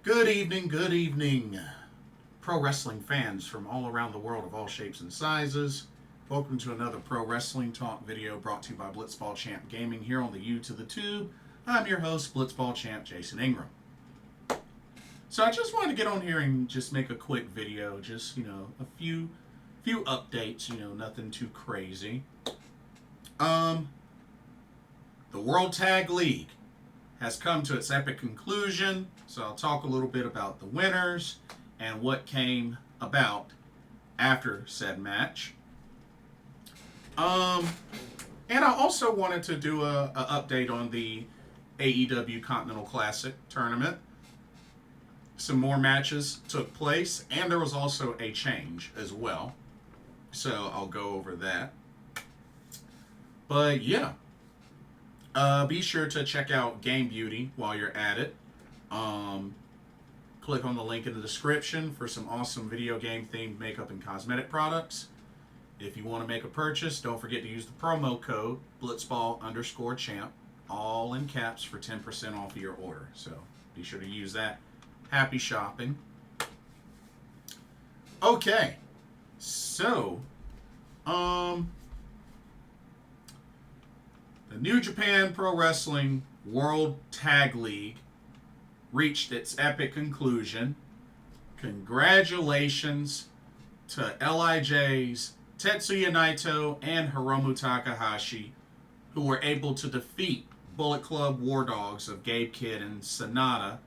Good evening, pro wrestling fans from all around the world of all shapes and sizes. Welcome to another Pro Wrestling Talk video brought to you by Blitzball Champ Gaming here on the U to the Tube. I'm your host, Blitzball Champ Jason Ingram. So I just wanted to get on here and just make a quick video, just, a few updates, nothing too crazy. The World Tag League has come to its epic conclusion, so I'll talk a little bit about the winners and what came about after said match. And I also wanted to do a update on the AEW Continental Classic tournament. Some more matches took place, and there was also a change as well. So I'll go over that. But yeah. Be sure to check out Game Beauty while you're at it. Click on the link in the description for some awesome video game themed makeup and cosmetic products. If you want to make a purchase, don't forget to use the promo code Blitzball_champ, all in caps, for 10% off of your order. So be sure to use that. Happy shopping. Okay, so the New Japan Pro Wrestling World Tag League reached its epic conclusion. Congratulations to LIJ's Tetsuya Naito and Hiromu Takahashi, who were able to defeat Bullet Club War Dogs of Gabe Kidd and Sonata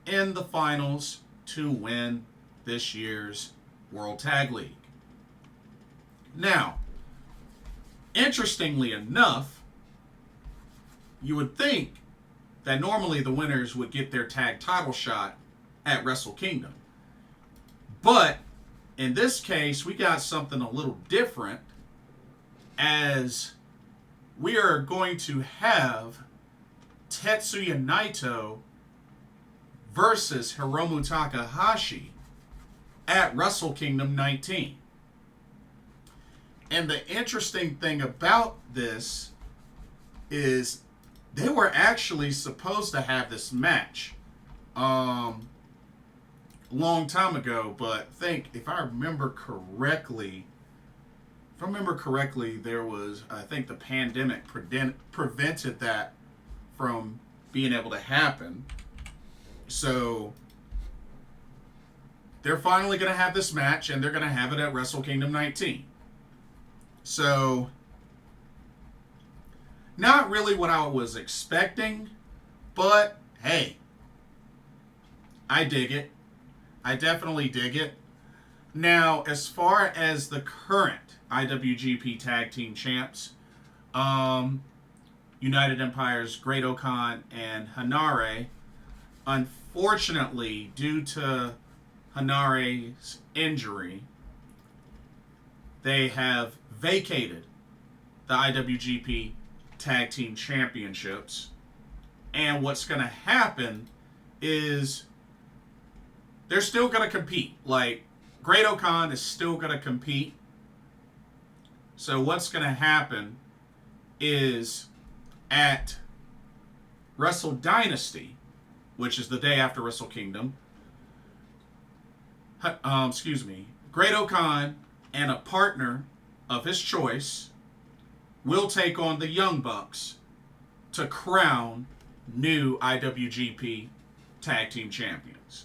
in the finals to win this year's World Tag League. Now, interestingly enough, you would think that normally the winners would get their tag title shot at Wrestle Kingdom. But in this case, we got something a little different, as we are going to have Tetsuya Naito versus Hiromu Takahashi at Wrestle Kingdom 19. And the interesting thing about this is they were actually supposed to have this match long time ago, but if I remember correctly, there was, I think the pandemic prevented that from being able to happen. So they're finally going to have this match, and they're going to have it at Wrestle Kingdom 19. So not really what I was expecting, but hey, I dig it. I definitely dig it. Now, as far as the current IWGP Tag Team Champs, United Empire's Great Okan and Hanare, unfortunately, due to Hanare's injury, they have vacated the IWGP Tag Team Championships. And what's going to happen is they're still going to compete. Like, Great Okan is still going to compete. So what's going to happen is at Wrestle Dynasty, which is the day after Wrestle Kingdom, Great Okan and a partner of his choice will take on the Young Bucks to crown new IWGP Tag Team Champions.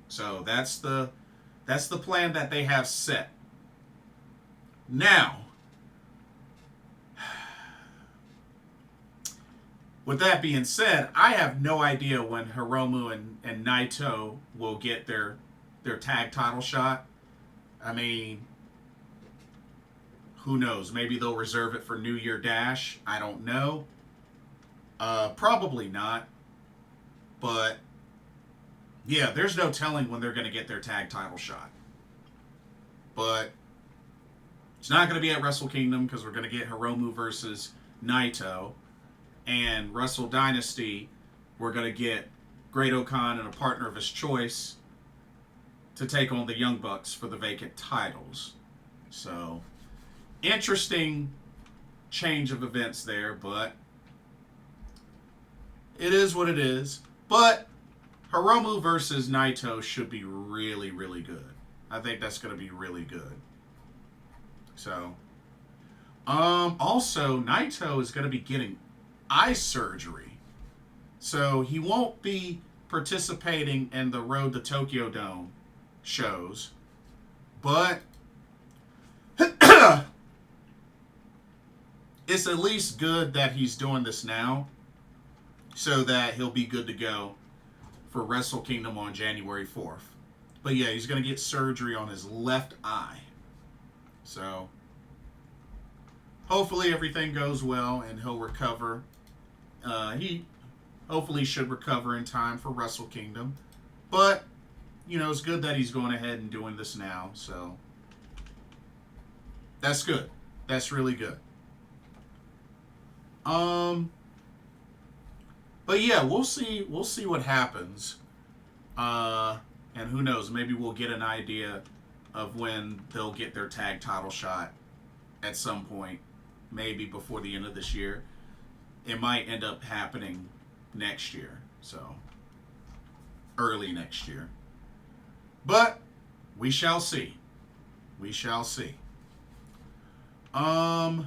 So that's the plan that they have set. Now, with that being said, I have no idea when Hiromu and Naito will get their tag title shot. I mean, who knows? Maybe they'll reserve it for New Year Dash. I don't know. Probably not. But yeah, there's no telling when they're going to get their tag title shot. But it's not going to be at Wrestle Kingdom, because we're going to get Hiromu versus Naito. And Wrestle Dynasty, we're going to get Great Okan and a partner of his choice to take on the Young Bucks for the vacant titles. So, interesting change of events there, but it is what it is. But Hiromu versus Naito should be really, really good. I think that's going to be really good. So, also Naito is going to be getting eye surgery, so he won't be participating in the Road to Tokyo Dome shows, but it's at least good that he's doing this now so that he'll be good to go for Wrestle Kingdom on January 4th. But yeah, he's going to get surgery on his left eye. So hopefully everything goes well and he'll recover. He hopefully should recover in time for Wrestle Kingdom. But, you know, it's good that he's going ahead and doing this now. So that's good. That's really good. But yeah, we'll see what happens. And who knows, maybe we'll get an idea of when they'll get their tag title shot at some point, maybe before the end of this year. It might end up happening next year, so early next year. But we shall see. We shall see. I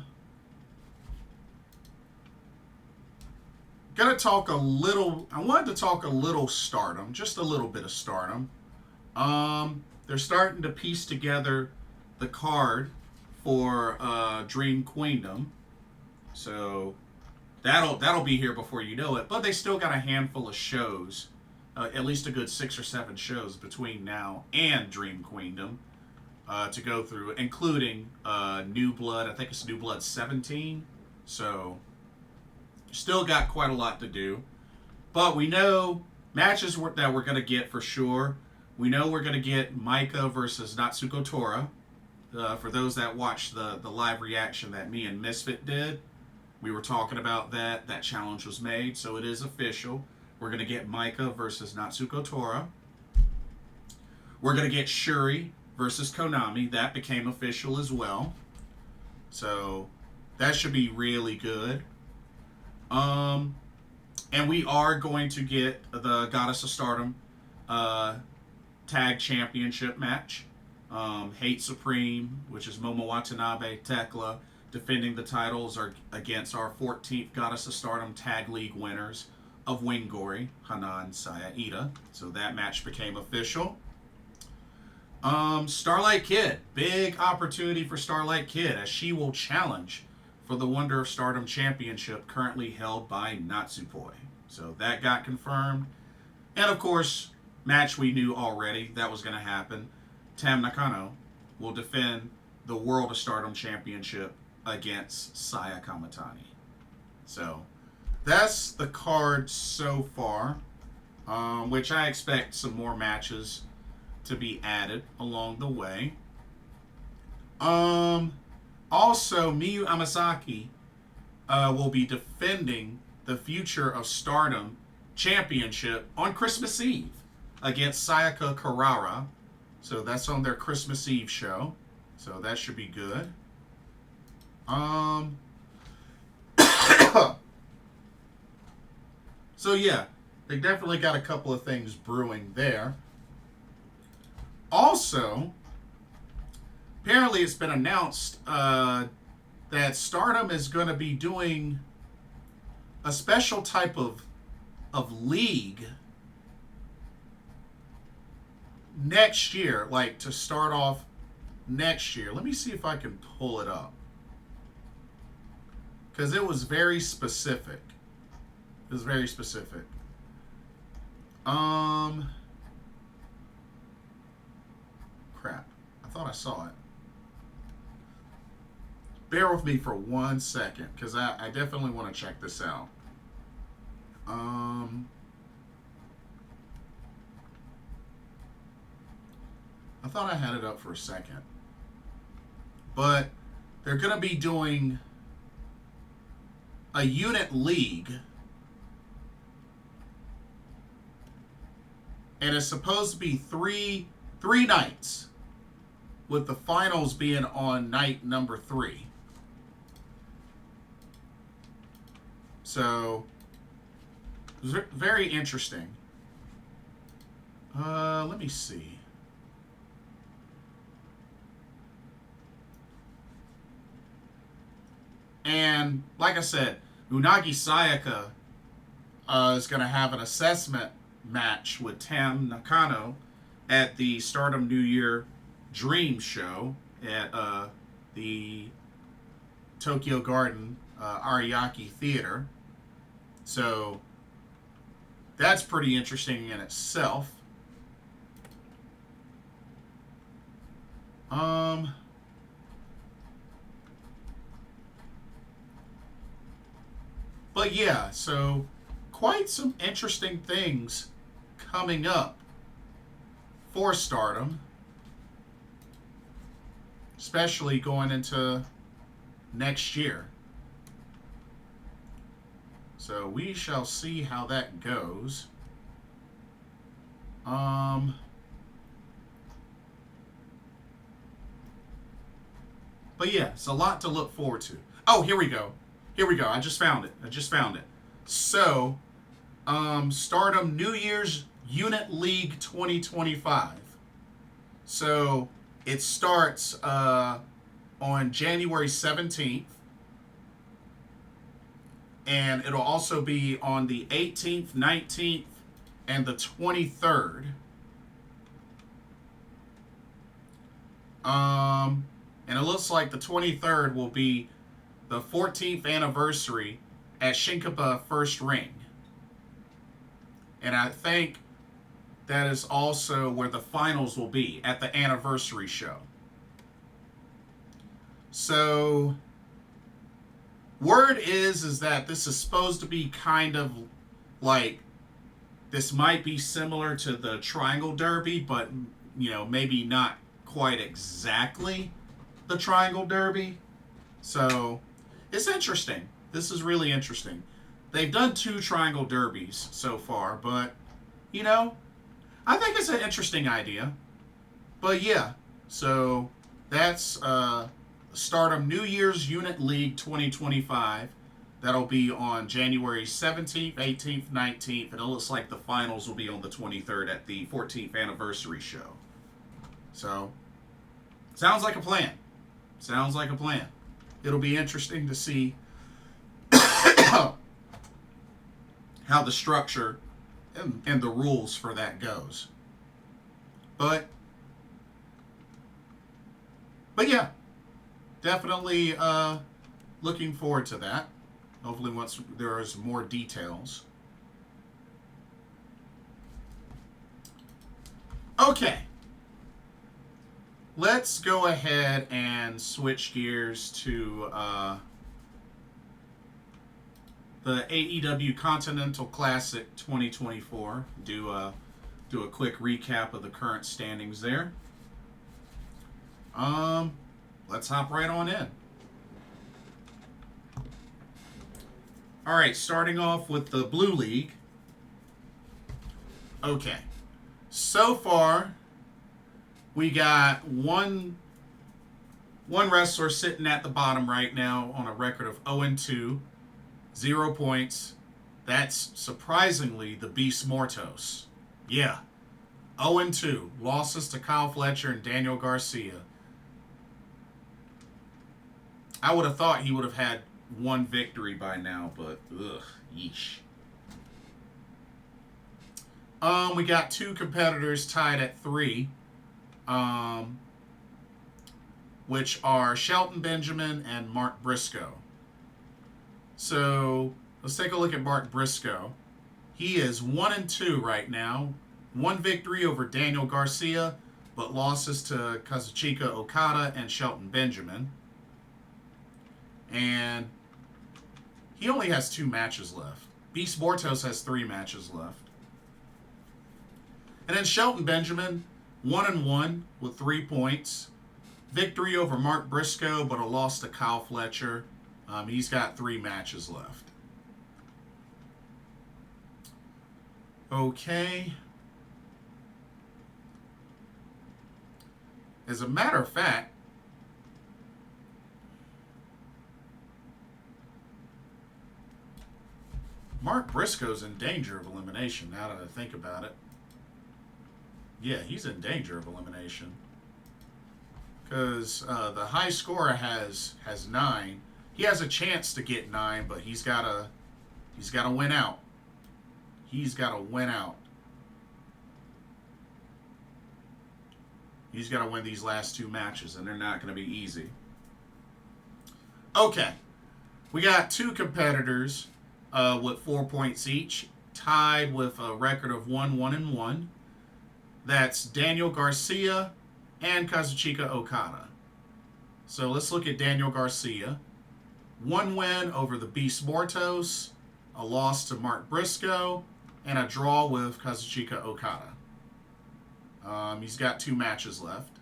wanted to talk a little Stardom, just a little bit of Stardom. They're starting to piece together the card for Dream Queendom. So that'll be here before you know it. But they still got a handful of shows, at least a good 6 or 7 shows between now and Dream Queendom to go through, including New Blood. I think it's New Blood 17. So still got quite a lot to do. But we know matches that we're going to get for sure. We know we're going to get Maika versus Natsuko Tora. For those that watched the live reaction that me and Misfit did, we were talking about that. That challenge was made, so it is official. We're going to get Maika versus Natsuko Tora. We're going to get Shuri versus Konami. That became official as well. So that should be really good. And we are going to get the Goddess of Stardom Tag Championship match. Hate Supreme, which is Momo Watanabe, Tekla, defending the titles are against our 14th Goddess of Stardom Tag League winners of Wingori, Hanan, Saya, Ida. So that match became official. Starlight Kid. Big opportunity for Starlight Kid as she will challenge for the Wonder of Stardom Championship currently held by Natsupoi. So that got confirmed. And of course, match we knew already that was going to happen. Tam Nakano will defend the World of Stardom Championship against Saya Kamatani. So that's the card so far, which I expect some more matches to be added along the way. Also, Miyu Amasaki will be defending the Future of Stardom Championship on Christmas Eve against Sayaka Karara. So that's on their Christmas Eve show. So that should be good. So yeah, they definitely got a couple of things brewing there. Also, apparently it's been announced that Stardom is going to be doing a special type of league next year, like to start off next year. Let me see if I can pull it up, because it was very specific. It was very specific. Crap. I thought I saw it. Bear with me for 1 second, because I definitely want to check this out. I thought I had it up for a second. But they're going to be doing a unit league. And it's supposed to be three nights, with the finals being on night number 3. So, very interesting. Let me see. And like I said, Unagi Sayaka is going to have an assessment match with Tam Nakano at the Stardom New Year Dream show at the Tokyo Garden Ariake Theater. So that's pretty interesting in itself. But yeah, so quite some interesting things coming up for Stardom, especially going into next year. So we shall see how that goes. But yeah, it's a lot to look forward to. Oh, here we go. Here we go. I just found it. So, Stardom New Year's Unit League 2025. So, it starts on January 17th. And it'll also be on the 18th, 19th, and the 23rd. And it looks like the 23rd will be the 14th anniversary at Shinkaba First Ring. And I think that is also where the finals will be, at the anniversary show. So, word is that this is supposed to be kind of like, this might be similar to the Triangle Derby, but, you know, maybe not quite exactly the Triangle Derby. So, it's interesting. This is really interesting. They've done 2 Triangle Derbies so far, but, you know, I think it's an interesting idea. But yeah, so that's Stardom New Year's Unit League 2025. That'll be on January 17th, 18th, 19th, and it looks like the finals will be on the 23rd at the 14th anniversary show. So, sounds like a plan. Sounds like a plan. It'll be interesting to see how the structure and the rules for that goes. But yeah, definitely looking forward to that. Hopefully once there is more details. Okay. Let's go ahead and switch gears to the AEW Continental Classic 2024. Do a quick recap of the current standings there. Let's hop right on in. All right, starting off with the Blue League. Okay. So far, we got one wrestler sitting at the bottom right now on a record of 0-2, 0 points. That's surprisingly the Beast Mortos. Yeah, 0-2, losses to Kyle Fletcher and Daniel Garcia. I would have thought he would have had one victory by now, but yeesh. We got 2 competitors tied at 3. Which are Shelton Benjamin and Mark Briscoe. So let's take a look at Mark Briscoe. He is 1-2 right now. 1 victory over Daniel Garcia, but losses to Kazuchika Okada and Shelton Benjamin. And he only has 2 matches left. Beast Mortos has 3 matches left. And then Shelton Benjamin, 1-1 with 3 points. Victory over Mark Briscoe, but a loss to Kyle Fletcher. He's got 3 matches left. Okay. As a matter of fact, Mark Briscoe's in danger of elimination now that I think about it. Yeah, he's in danger of elimination because the high scorer has 9. He has a chance to get 9, but he's gotta win out. He's gotta win out. He's gotta win these last 2 matches, and they're not gonna be easy. Okay, we got 2 competitors with 4 points each, tied with a record of 1-1-1. That's Daniel Garcia and Kazuchika Okada. So let's look at Daniel Garcia. 1 win over the Beast Mortos, a loss to Mark Briscoe, and a draw with Kazuchika Okada. He's got 2 matches left.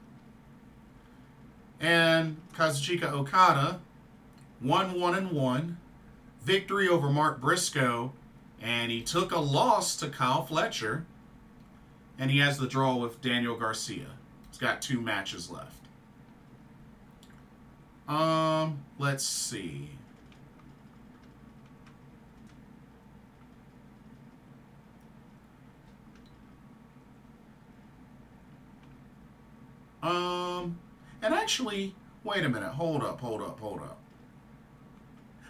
And Kazuchika Okada, 1-1-1, victory over Mark Briscoe, and he took a loss to Kyle Fletcher, and he has the draw with Daniel Garcia. He's got 2 matches left. Let's see. And actually, wait a minute. Hold up.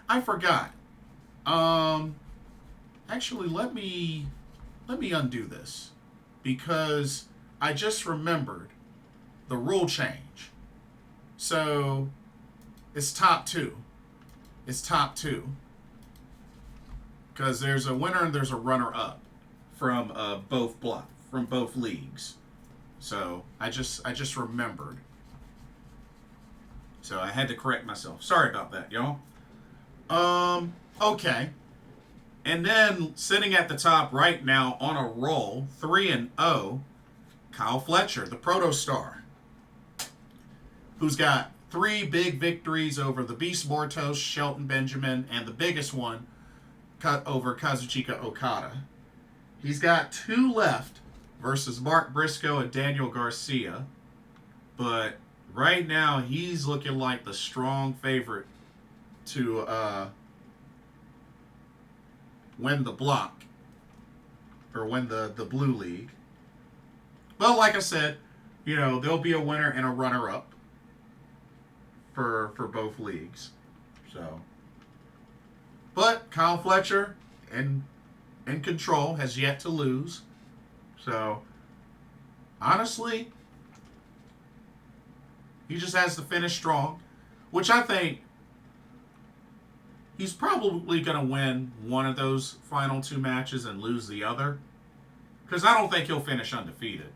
I forgot. Actually, let me undo this because I just remembered the rule change. So it's top 2. It's top 2 because there's a winner and there's a runner-up from both leagues. So I just remembered. So I had to correct myself. Sorry about that, y'all. Okay. And then sitting at the top right now on a roll, 3-0, Kyle Fletcher, the Proto Star, who's got 3 big victories over the Beast Mortos, Shelton Benjamin, and the biggest one over Kazuchika Okada. He's got 2 left versus Mark Briscoe and Daniel Garcia, but right now he's looking like the strong favorite to win the block or win the blue league. But like I said, there'll be a winner and a runner-up for both leagues. So, but Kyle Fletcher in control, has yet to lose. So honestly, he just has to finish strong, which I think he's probably going to win one of those final 2 matches and lose the other. Because I don't think he'll finish undefeated.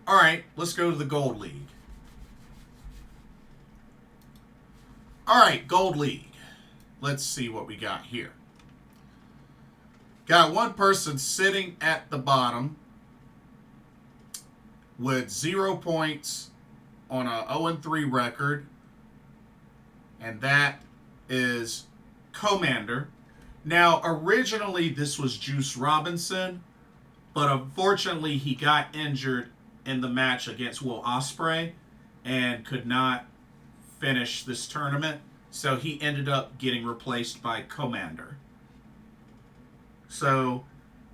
All right, let's go to the Gold League. All right, Gold League. Let's see what we got here. Got one person sitting at the bottom with 0 points on a 0-3 record, and that is Commander. Now, originally this was Juice Robinson, but unfortunately he got injured in the match against Will Ospreay and could not finish this tournament, so he ended up getting replaced by Commander. So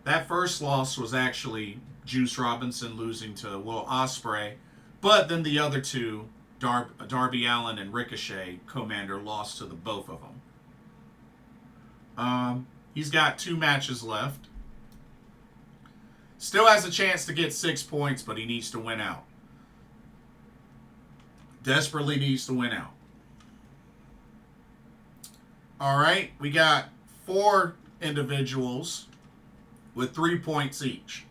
that first loss was actually Juice Robinson losing to Will Ospreay, but then the other 2, Darby Allin and Ricochet, Commander lost to the both of them. He's got 2 matches left. Still has a chance to get 6 points, but he needs to win out. Desperately needs to win out. All right, we got 4 individuals with 3 points each.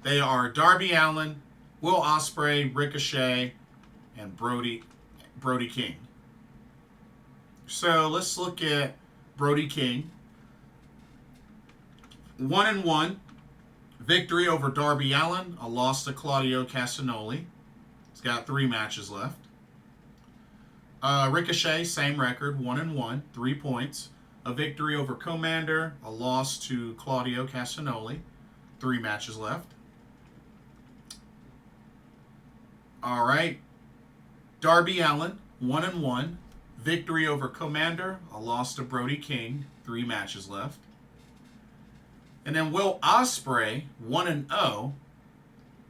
They are Darby Allin, Will Ospreay, Ricochet, and Brody King. So let's look at Brody King. 1-1, victory over Darby Allin, a loss to Claudio Castagnoli. He's got 3 matches left. Ricochet, same record, 1-1, 3 points. A victory over Commander, a loss to Claudio Castagnoli, 3 matches left. All right. Darby Allin, 1-1, Victory over Commander, a loss to Brody King, 3 matches left. And then Will Ospreay, 1-0.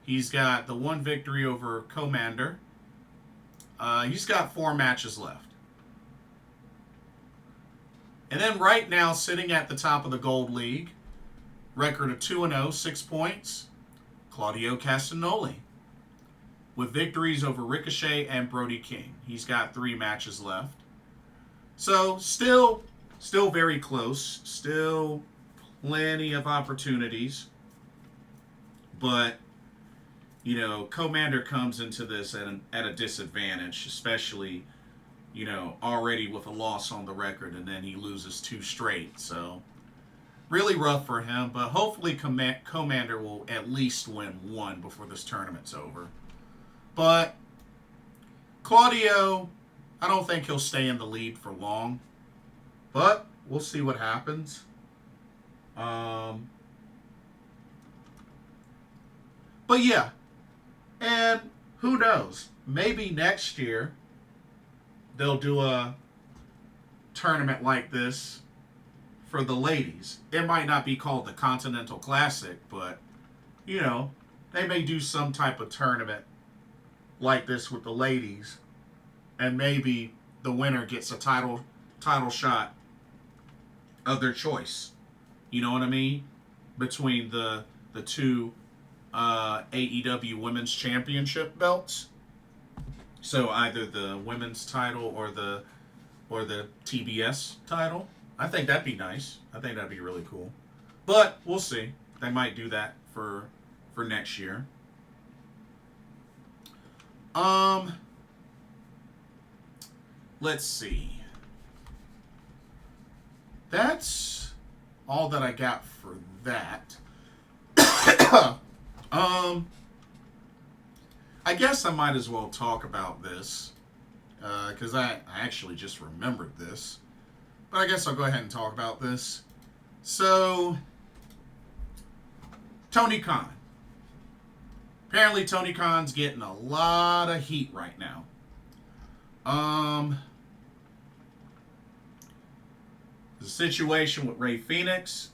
He's got the 1 victory over Commander. He's got 4 matches left. And then right now, sitting at the top of the Gold League, record of 2-0, 6 points, Claudio Castagnoli, with victories over Ricochet and Brody King. He's got 3 matches left. So still very close. Still plenty of opportunities. But, you know, Commander comes into this at a disadvantage, especially, you know, already with a loss on the record, and then he loses 2 straight. So really rough for him, but hopefully Commander will at least win 1 before this tournament's over. But Claudio, I don't think he'll stay in the lead for long, but we'll see what happens. But yeah, and who knows? Maybe next year they'll do a tournament like this for the ladies. It might not be called the Continental Classic, but, you know, they may do some type of tournament like this with the ladies, and maybe the winner gets a title shot of their choice. You know what I mean? Between the 2 AEW Women's Championship belts. So either the women's title or the TBS title. I think that'd be nice. I think that'd be really cool. But we'll see. They might do that for next year. Let's see. That's all that I got for that. I guess I might as well talk about this, because I actually just remembered this. But I guess I'll go ahead and talk about this. So, Tony Khan. Apparently Tony Khan's getting a lot of heat right now. The situation with Ray Phoenix.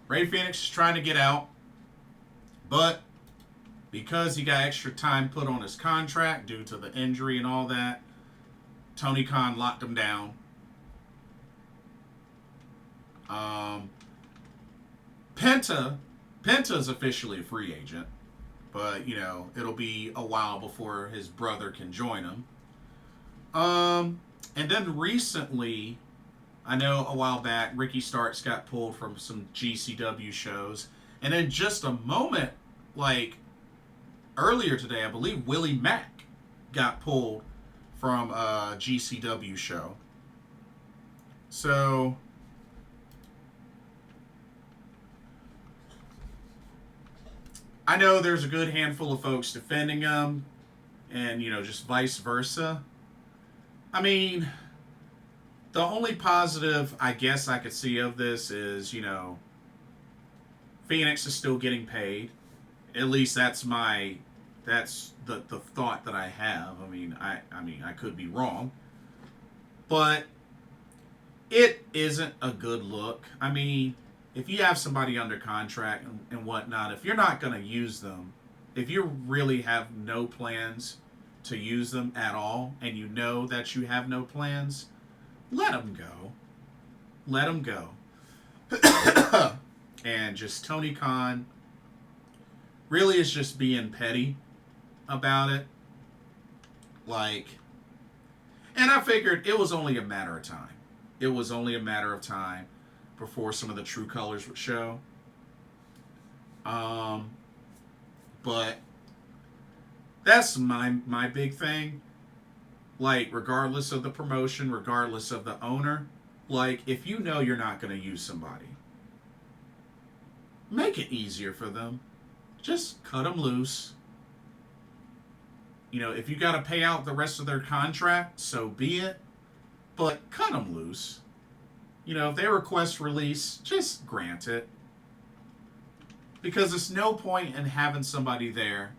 Ray Phoenix is trying to get out, but because he got extra time put on his contract due to the injury and all that, Tony Khan locked him down. Penta's officially a free agent, but, you know, it'll be a while before his brother can join him. And then recently, I know a while back, Ricky Starks got pulled from some GCW shows. And then just a moment, like earlier today, I believe Willie Mack got pulled from a GCW show. So, I know there's a good handful of folks defending him, and, you know, just vice versa. I mean, the only positive I guess I could see of this is, you know, Phoenix is still getting paid. At least that's the thought that I have. I mean, I could be wrong, but it isn't a good look. I mean, if you have somebody under contract and whatnot, if you're not going to use them, if you really have no plans to use them at all, and you know that you have no plans, let them go. Let them go. And just Tony Khan really is just being petty about it. Like, and I figured it was only a matter of time. It was only a matter of time before some of the true colors would show. But that's my big thing. Like, regardless of the promotion, regardless of the owner, like, if you know you're not going to use somebody, make it easier for them. Just cut them loose. You know, if you got to pay out the rest of their contract, so be it. But cut them loose. You know, if they request release, just grant it. Because there's no point in having somebody there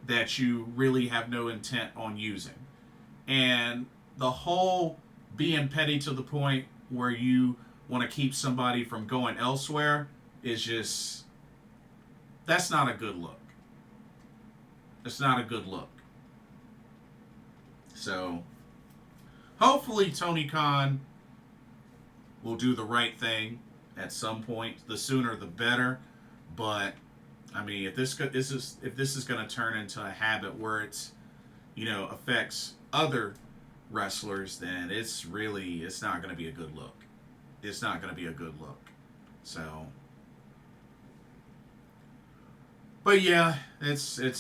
that you really have no intent on using. And the whole being petty to the point where you want to keep somebody from going elsewhere is just, that's not a good look. It's not a good look. So hopefully Tony Khan will do the right thing at some point. The sooner the better. But I mean, if this is going to turn into a habit where it's, affects other wrestlers, then it's not going to be a good look. It's not going to be a good look. So, but yeah, it's a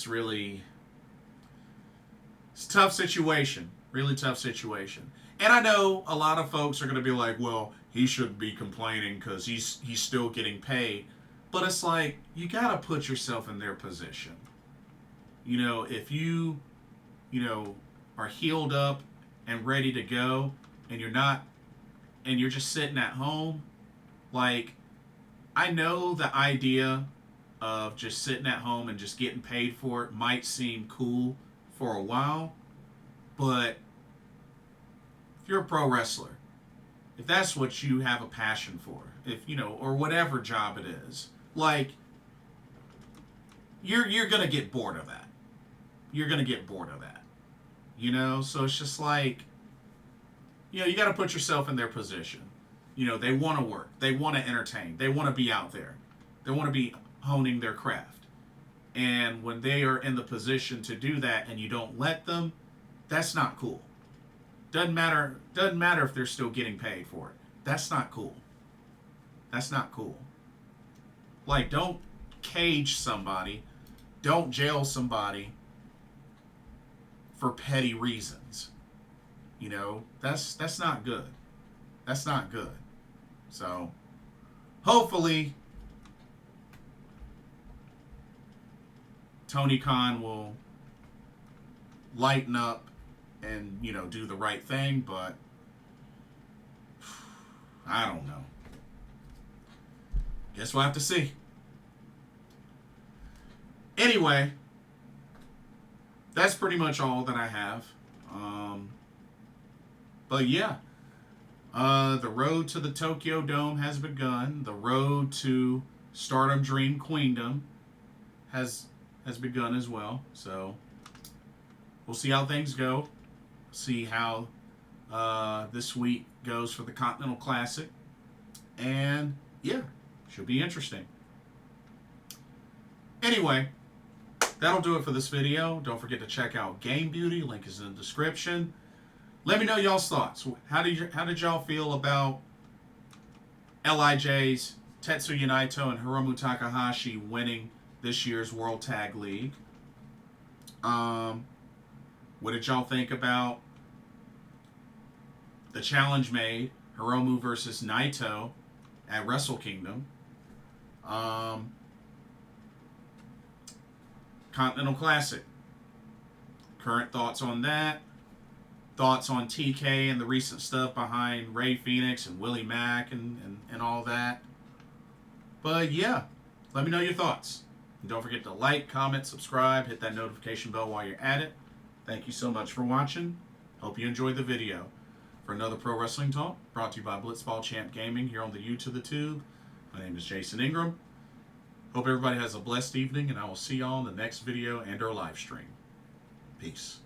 tough situation. Really tough situation. And I know a lot of folks are going to be like, well, he shouldn't be complaining because he's still getting paid. But it's like, you got to put yourself in their position. If you, are healed up and ready to go, and you're just sitting at home, like, I know the idea of just sitting at home and just getting paid for it might seem cool for a while, but if you're a pro wrestler, if that's what you have a passion for, or whatever job it is, like, you're gonna get bored of that. You're gonna get bored of that. So it's just like, you got to put yourself in their position. They want to work. They want to entertain. They want to be out there. They want to be honing their craft. And when they are in the position to do that and you don't let them, that's not cool. Doesn't matter if they're still getting paid for it. That's not cool. That's not cool. Like, don't cage somebody. Don't jail somebody for petty reasons. That's not good. That's not good. So, hopefully, Tony Khan will lighten up and, do the right thing, but I don't know. Guess we'll have to see. Anyway, that's pretty much all that I have. But yeah, the road to the Tokyo Dome has begun. The road to Stardom Dream Queendom has begun as well. So we'll see how things go. See how this week goes for the Continental Classic. And yeah, should be interesting. Anyway, that'll do it for this video. Don't forget to check out Game Beauty. Link is in the description. Let me know y'all's thoughts. How did y'all feel about LIJ's Tetsuya Naito and Hiromu Takahashi winning this year's World Tag League? What did y'all think about the challenge made, Hiromu versus Naito at Wrestle Kingdom? Continental Classic. Current thoughts on that. Thoughts on TK and the recent stuff behind Ray Phoenix and Willie Mack and all that. But yeah, let me know your thoughts. And don't forget to like, comment, subscribe, hit that notification bell while you're at it. Thank you so much for watching. Hope you enjoyed the video. For another Pro Wrestling Talk, brought to you by Blitzball Champ Gaming here on the U to the Tube. My name is Jason Ingram. Hope everybody has a blessed evening, and I will see y'all in the next video and or live stream. Peace.